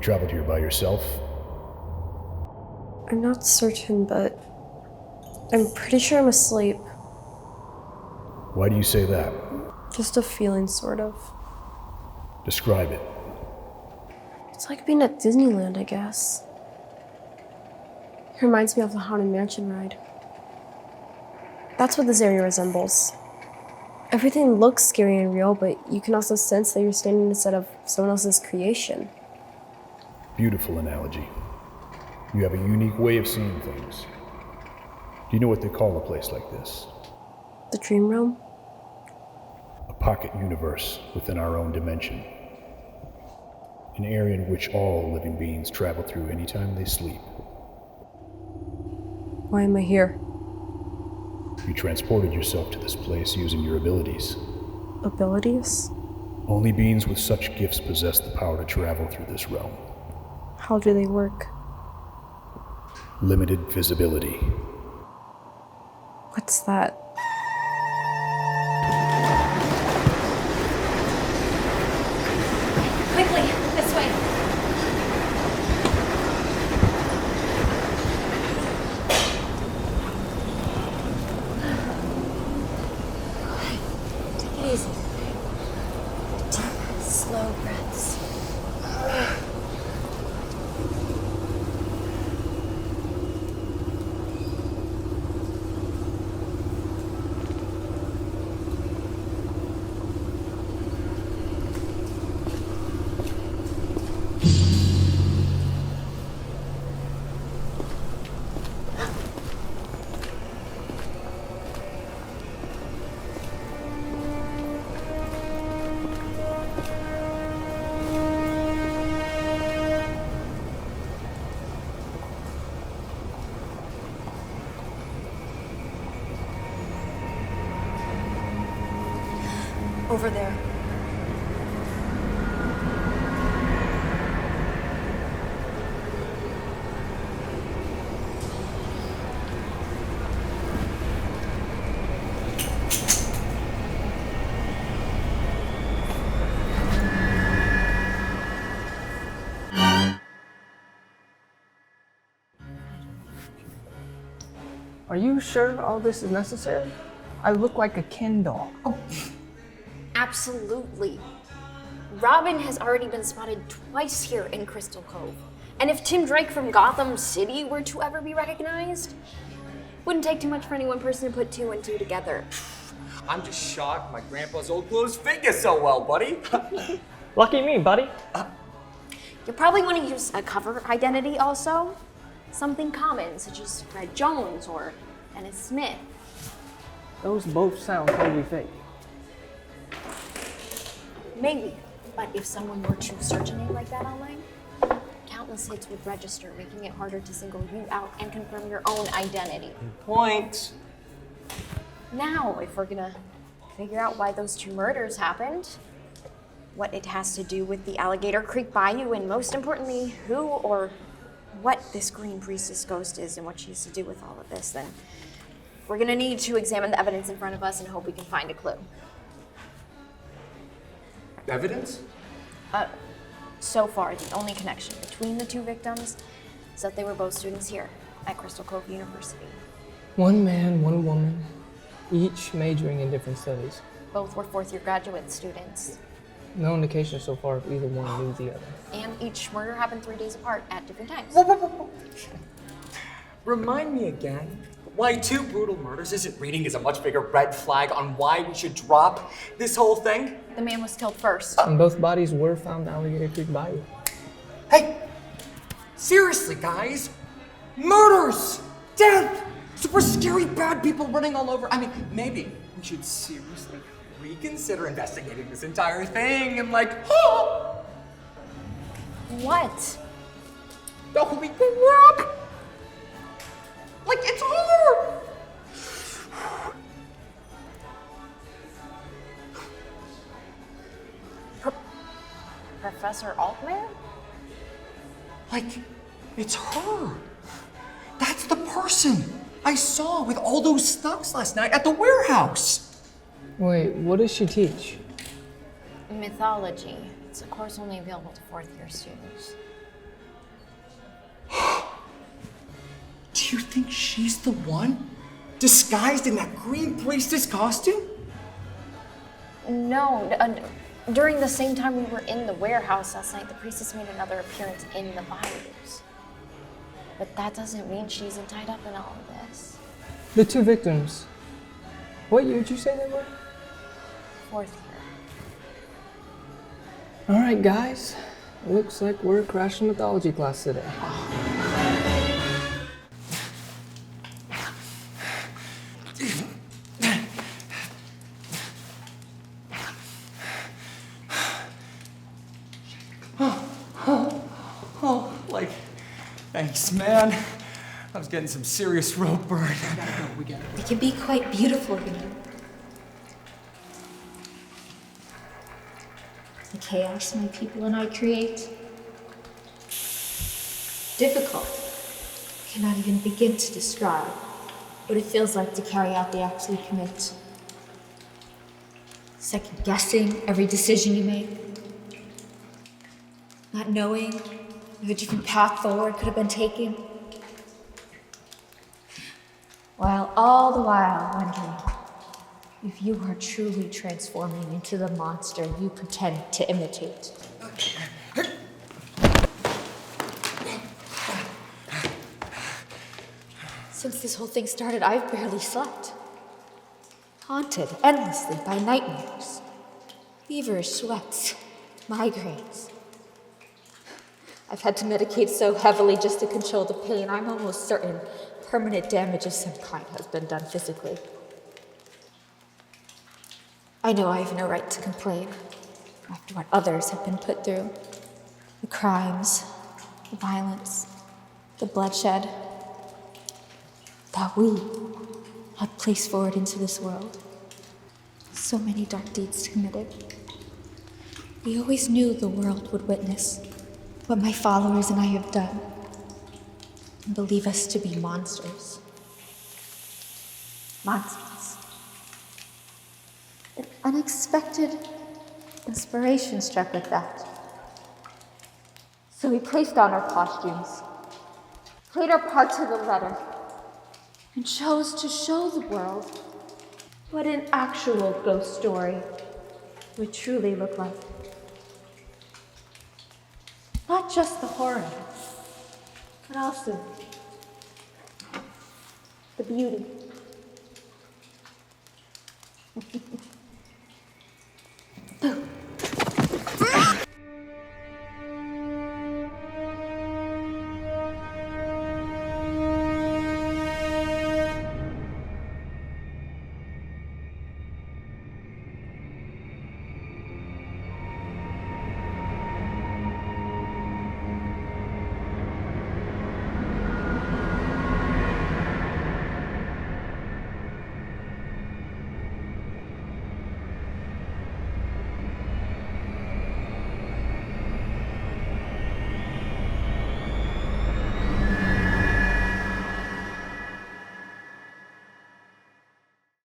traveled here by yourself? I'm not certain, but I'm pretty sure I'm asleep. Why do you say that? Just a feeling, sort of. Describe it. It's like being at Disneyland, I guess. It reminds me of the Haunted Mansion ride. That's what this area resembles. Everything looks scary and real, but you can also sense that you're standing inside of someone else's creation. Beautiful analogy. You have a unique way of seeing things. Do you know what they call a place like this? The dream realm? A pocket universe within our own dimension. An area in which all living beings travel through anytime they sleep. Why am I here? You transported yourself to this place using your abilities. Abilities? Only beings with such gifts possess the power to travel through this realm. How do they work? Limited visibility. What's that? Quickly, this way. Take it easy. Deep, slow breaths. Over there. Are you sure all this is necessary? I look like a Ken doll. Oh, absolutely. Robin has already been spotted twice here in Crystal Cove. And if Tim Drake from Gotham City were to ever be recognized, wouldn't take too much for any one person to put two and two together. I'm just shocked my grandpa's old clothes fit you so well, buddy. Lucky me, buddy. You probably want to use a cover identity also. Something common, such as Fred Jones or Dennis Smith. Those both sound totally fake. Maybe, but if someone were to search a name like that online, countless hits would register, making it harder to single you out and confirm your own identity. Point. Now, if we're gonna figure out why those two murders happened, what it has to do with the Alligator Creek Bayou, and most importantly, who or what this Green Priestess ghost is and what she has to do with all of this, then we're gonna need to examine the evidence in front of us and hope we can find a clue. Evidence? So far, the only connection between the two victims is that they were both students here at Crystal Cove University. One man, one woman, each majoring in different studies. Both were fourth-year graduate students. No indication so far if either one knew the other. And each murder happened 3 days apart at different times. Remind me again why 2 brutal murders isn't reading as a much bigger red flag on why we should drop this whole thing? The man was killed first. And both bodies were found in Alligator Creek Bayou. Hey, seriously, guys. Murders, death, super scary bad people running all over. I mean, maybe we should seriously reconsider investigating this entire thing and oh! What? Holy crap! Like, it's over! Professor Altman? Like, it's her. That's the person I saw with all those stocks last night at the warehouse. Wait, what does she teach? Mythology. It's a course only available to fourth-year students. Do you think she's the one? Disguised in that Green Priestess costume? No, during the same time we were in the warehouse last night, the priestess made another appearance in the Bayous. But that doesn't mean she's tied up in all of this. The two victims. What year did you say they were? 4th year. All right, guys. Looks like we're crashing mythology class today. Thanks, man. I was getting some serious rope burn. We gotta go. It can be quite beautiful, you know. The chaos my people and I create. Difficult. Cannot even begin to describe what it feels like to carry out the acts we commit. Second guessing every decision you make. Not knowing if a different path forward could have been taken. While all the while wondering if you are truly transforming into the monster you pretend to imitate. Since this whole thing started, I've barely slept. Haunted endlessly by nightmares, feverish sweats, migraines. I've had to medicate so heavily just to control the pain, I'm almost certain permanent damage of some kind has been done physically. I know I have no right to complain after what others have been put through. The crimes, the violence, the bloodshed that we have placed forward into this world. So many dark deeds committed. We always knew the world would witness what my followers and I have done and believe us to be monsters. Monsters. An unexpected inspiration struck with that. So we placed on our costumes, played our part to the letter, and chose to show the world what an actual ghost story would truly look like. Not just the horror, but also the beauty.